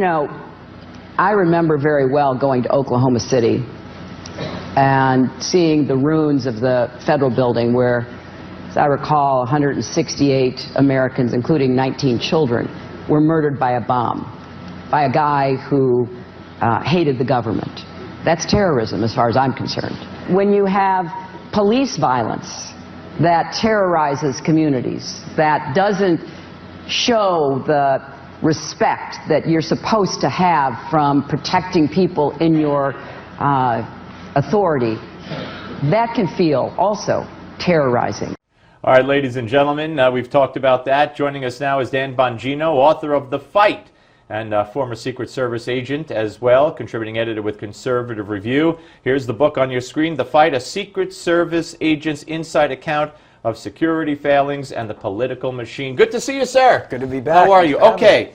know, I remember very well going to Oklahoma City and seeing the ruins of the federal building where, as I recall, 168 Americans, including 19 children, were murdered by a bomb, by a guy who hated the government. That's terrorism as far as I'm concerned. When you have police violence that terrorizes communities, that doesn't show the respect that you're supposed to have from protecting people in your authority, that can feel also terrorizing. All right, ladies and gentlemen, we've talked about that. Joining us now is Dan Bongino, author of The Fight, and former Secret Service agent as well, contributing editor with Conservative Review. Here's the book on your screen, The Fight, a Secret Service agent's inside account of security failings and the political machine. Good to see you, sir. Good to be back. How are you? Okay.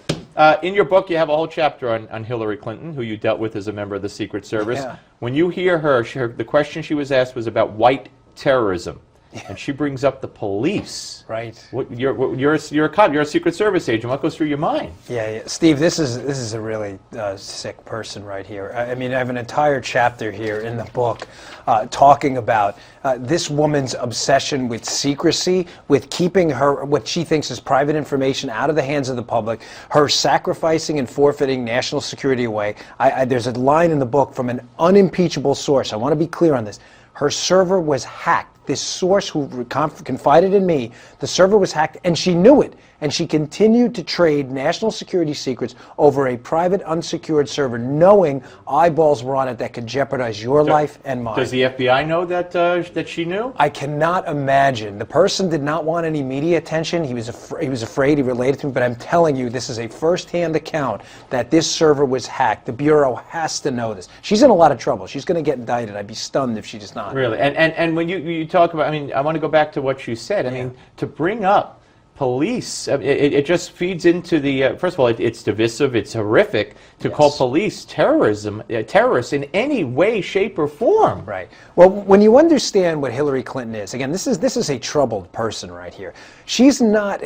In your book, you have a whole chapter on Hillary Clinton, who you dealt with as a member of the Secret Service. Yeah. When you hear her, the question she was asked was about white terrorism. And she brings up the police. Right. You're a cop. You're a Secret Service agent. What goes through your mind? Yeah. Steve, this is a really sick person right here. I mean, I have an entire chapter here in the book talking about this woman's obsession with secrecy, with keeping her what she thinks is private information out of the hands of the public, her sacrificing and forfeiting national security away. There's a line in the book from an unimpeachable source. I want to be clear on this. Her server was hacked. This source who confided in me, the server was hacked, and she knew it. And she continued to trade national security secrets over a private, unsecured server, knowing eyeballs were on it that could jeopardize your life and mine. Does the FBI know that she knew? I cannot imagine. The person did not want any media attention. He was afraid. He related to me. But I'm telling you, this is a first-hand account that this server was hacked. The Bureau has to know this. She's in a lot of trouble. She's going to get indicted. I'd be stunned if she does not. Really? And when you talk about, I mean, I want to go back to what you said. I mean, to bring up police, it just feeds into the, first of all, it's divisive, it's horrific to call police terrorists in any way, shape, or form. Right. Well, when you understand what Hillary Clinton is, again, this is a troubled person right here. She's not...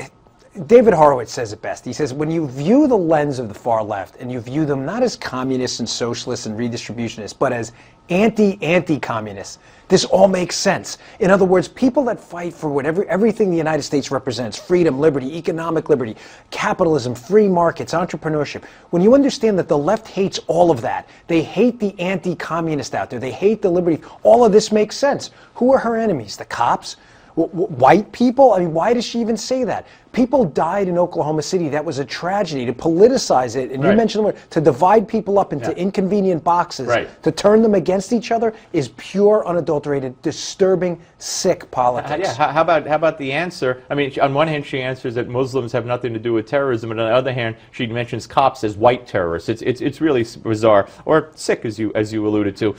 David Horowitz says it best. He says, when you view the lens of the far left, and you view them not as communists and socialists and redistributionists, but as anti-communists, this all makes sense. In other words, people that fight for everything the United States represents, freedom, liberty, economic liberty, capitalism, free markets, entrepreneurship, when you understand that the left hates all of that, they hate the anti-communist out there, they hate the liberty, all of this makes sense. Who are her enemies? The cops? White people? I mean, why does she even say that? People died in Oklahoma City. That was a tragedy. To politicize it, and you mentioned the word, to divide people up into inconvenient boxes, to turn them against each other, is pure, unadulterated, disturbing, sick politics. How about the answer? I mean, on one hand, she answers that Muslims have nothing to do with terrorism, and on the other hand, she mentions cops as white terrorists. It's really bizarre, or sick, as you alluded to.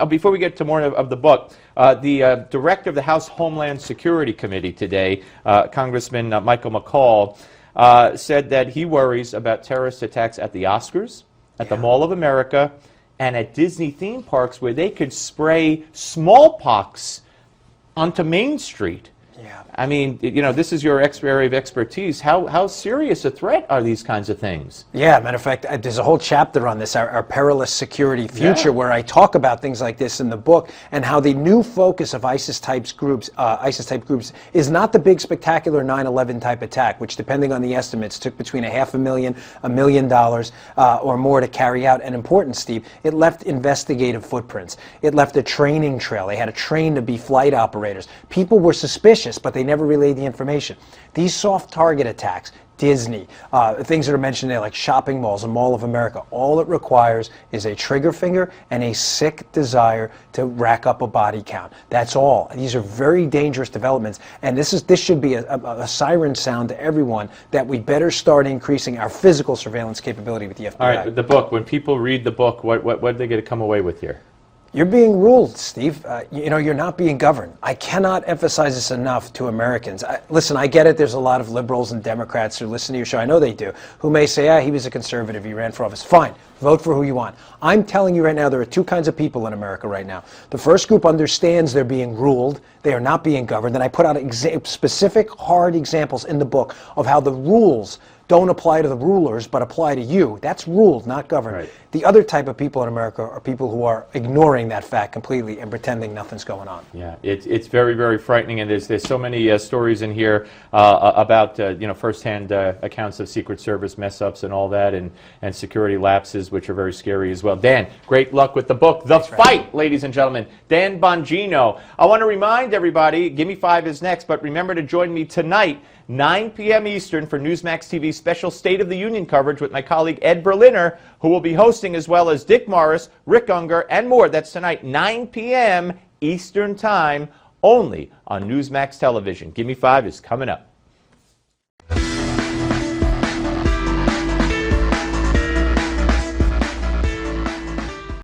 Before we get to more of the book, the director of the House Homeland Security Committee today, Congressman Michael McCall, said that he worries about terrorist attacks at the Oscars, at the Mall of America, and at Disney theme parks where they could spray smallpox onto Main Street. Yeah. I mean, you know, this is your area of expertise. How serious a threat are these kinds of things? Yeah, matter of fact, there's a whole chapter on this, our perilous security future, where I talk about things like this in the book, and how the new focus of ISIS-type groups is not the big, spectacular 9/11 type attack, which, depending on the estimates, took between $500,000, $1 million, or more to carry out. And important, Steve, it left investigative footprints. It left a training trail. They had to train to be flight operators. People were suspicious, but they never relayed the information. These soft target attacks, Disney, things that are mentioned there like shopping malls, a Mall of America, all it requires is a trigger finger and a sick desire to rack up a body count. That's all. These are very dangerous developments, and this should be a siren sound to everyone that we better start increasing our physical surveillance capability with the FBI. All right, the book, when people read the book, what are they going to come away with here? You're being ruled, Steve. You're not being governed. I cannot emphasize this enough to Americans. Listen, I get it. There's a lot of liberals and Democrats who listen to your show. I know they do. Who may say, he was a conservative. He ran for office. Fine. Vote for who you want. I'm telling you right now, there are two kinds of people in America right now. The first group understands they're being ruled. They are not being governed. And I put out specific, hard examples in the book of how the rules don't apply to the rulers, but apply to you. That's ruled, not governed. Right. The other type of people in America are people who are ignoring that fact completely and pretending nothing's going on. Yeah, it's very, very frightening, and there's so many stories in here about firsthand accounts of Secret Service mess-ups and all that, and security lapses, which are very scary as well. Dan, great luck with the book, The Fight, ladies and gentlemen. Dan Bongino. I want to remind everybody, Gimme 5 is next, but remember to join me tonight, 9 p.m. Eastern, for Newsmax TV's special State of the Union coverage with my colleague Ed Berliner, who will be hosting, as well as Dick Morris, Rick Unger, and more. That's tonight, 9 p.m. Eastern Time, only on Newsmax Television. Gimme 5 is coming up.